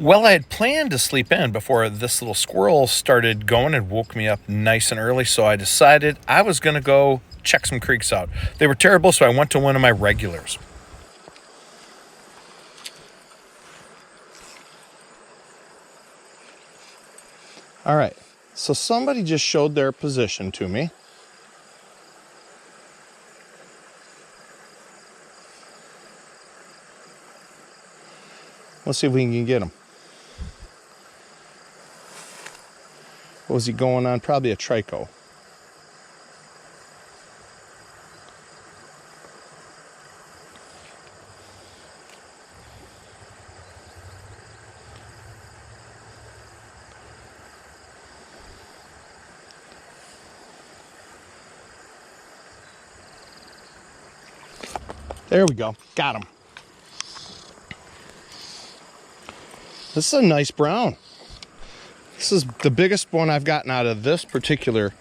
Well, I had planned to sleep in before this little squirrel started going and woke me up nice and early, so I decided I was going to go check some creeks out. They were terrible, so I went to one of my regulars. All right, so somebody just showed their position to me. Let's see if we can get him. What was he going on? Probably a trico. There we go. Got him. This is a nice brown. This is the biggest one I've gotten out of this particular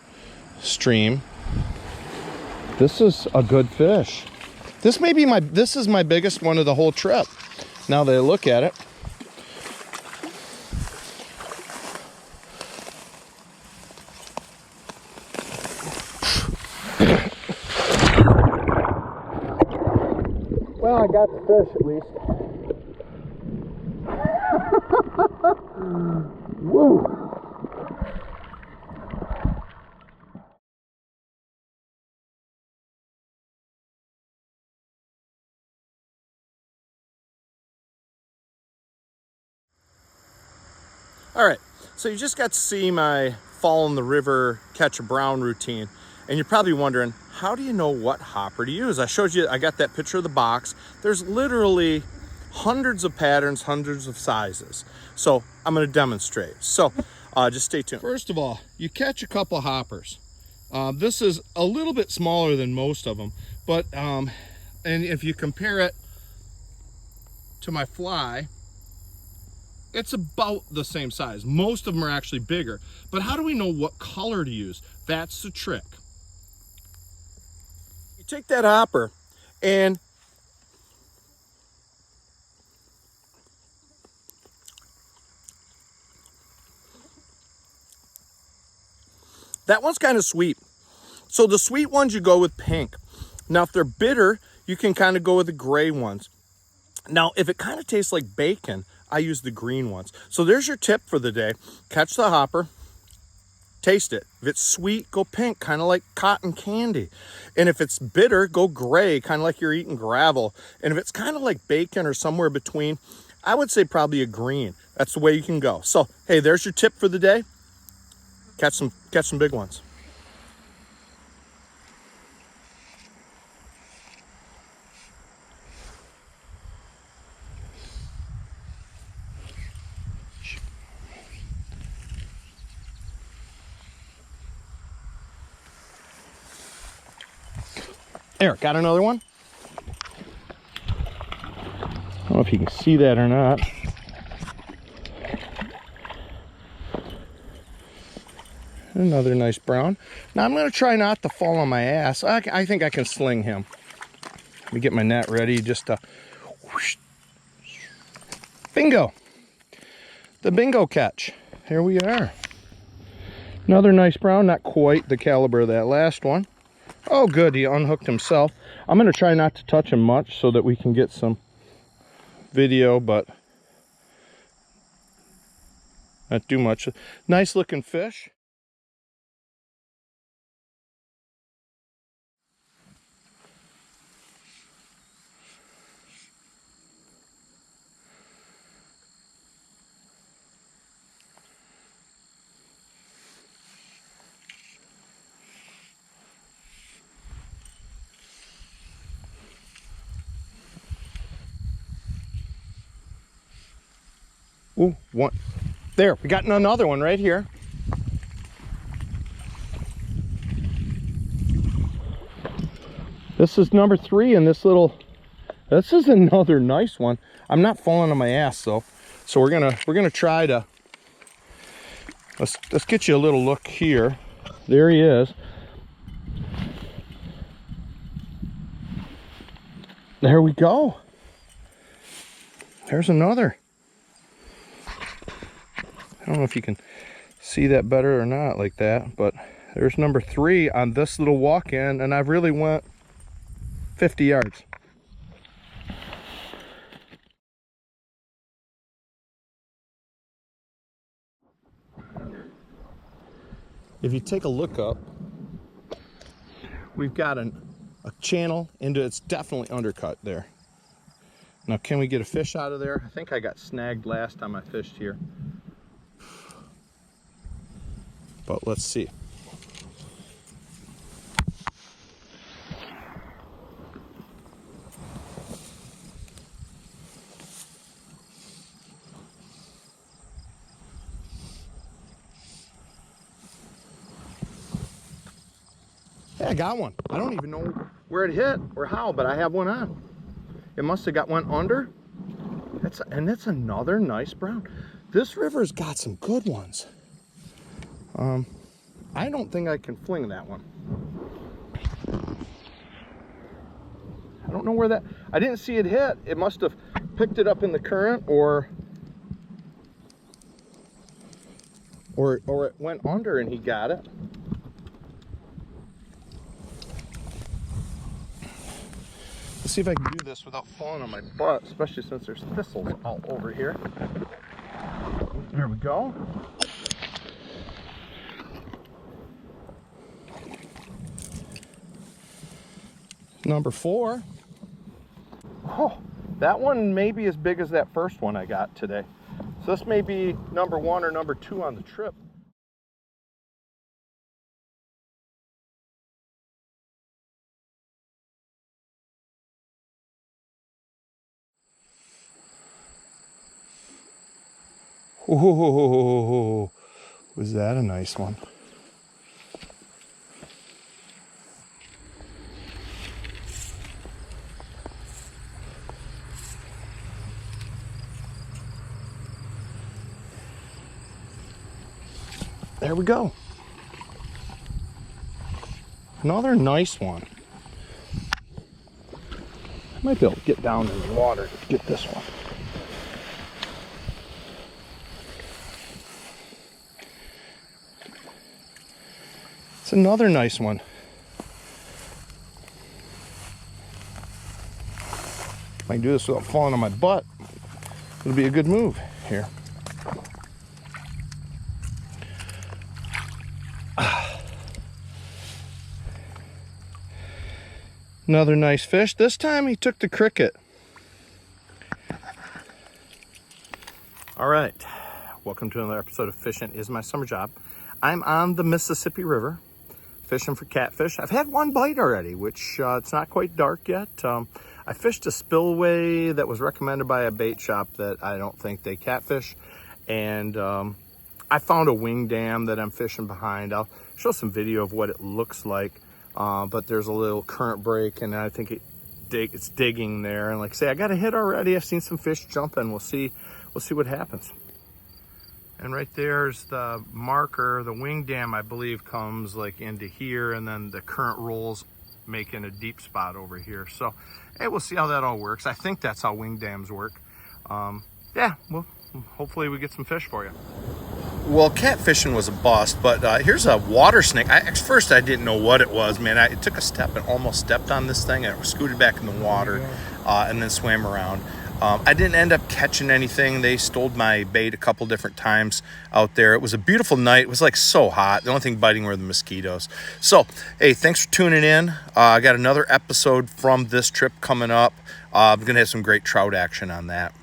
stream. This is a good fish. This is my biggest one of the whole trip. Now that I look at it. Well, I got the fish at least. Woo! All right, so you just got to see my fall in the river, catch a brown routine. And you're probably wondering, how do you know what hopper to use? I showed you, I got that picture of the box. There's literally hundreds of patterns, hundreds of sizes. So I'm gonna demonstrate. So just stay tuned. First of all, you catch a couple hoppers. This is a little bit smaller than most of them, but and if you compare it to my fly, it's about the same size. Most of them are actually bigger. But how do we know what color to use? That's the trick. You take that hopper and that one's kind of sweet. So the sweet ones you go with pink. Now if they're bitter, you can kind of go with the gray ones. Now if it kind of tastes like bacon, I use the green ones. So there's your tip for the day. Catch the hopper, taste it. If it's sweet, go pink, kind of like cotton candy. And if it's bitter, go gray, kind of like you're eating gravel. And if it's kind of like bacon or somewhere between, I would say probably a green. That's the way you can go. So, hey, there's your tip for the day. Catch some big ones. There, got another one. I don't know if you can see that or not. Another nice brown. Now I'm going to try not to fall on my ass. I think I can sling him. Let me get my net ready just to whoosh. Bingo. The bingo catch. Here we are. Another nice brown, not quite the caliber of that last one. Oh good, he unhooked himself. I'm going to try not to touch him much so that we can get some video, but not too much. Nice looking fish. Ooh, one. There, we got another one right here. This is number 3 in this little, this is another nice one. I'm not falling on my ass though. So we're gonna try to, let's get you a little look here. There he is. There we go. There's another. don't know if you can see that better or not like that, but there's number 3 on this little walk-in, and I've really went 50 yards. If you take a look up, we've got a channel into, it's definitely undercut there. Now, can we get a fish out of there? I think I got snagged last time I fished here, but let's see. Yeah, I got one. I don't even know where it hit or how, but I have one on. It must have went under. And it's another nice brown. This river's got some good ones. I don't think I can fling that one. I don't know where that, I didn't see it hit. It must have picked it up in the current, or it went under and he got it. Let's see if I can do this without falling on my butt, especially since there's thistles all over here. There we go. Number 4. Oh, that one may be as big as that first one I got today. So this may be number 1 or number 2 on the trip. Oh, was that a nice one? There we go. Another nice one. I might be able to get down in the water to get this one. It's another nice one. If I can do this without falling on my butt, it'll be a good move here. Another nice fish. This time he took the cricket. All right, welcome to another episode of Fishing is My Summer Job. I'm on the Mississippi River fishing for catfish. I've had one bite already, which it's not quite dark yet. I fished a spillway that was recommended by a bait shop that I don't think they catfish. And I found a wing dam that I'm fishing behind. I'll show some video of what it looks like. But there's a little current break, and I think it's digging there. And like I say, I got a hit already. I've seen some fish jumping. We'll see what happens. And right there's the marker. The wing dam, I believe, comes like into here, and then the current rolls making a deep spot over here. So, hey, we'll see how that all works. I think that's how wing dams work. Yeah, well, hopefully we get some fish for you. Well, catfishing was a bust, but here's a water snake. At first, I didn't know what it was, man. I took a step and almost stepped on this thing, and it scooted back in the water and then swam around. I didn't end up catching anything. They stole my bait a couple different times out there. It was a beautiful night. It was like so hot. The only thing biting were the mosquitoes. So, hey, thanks for tuning in. I got another episode from this trip coming up. I'm going to have some great trout action on that.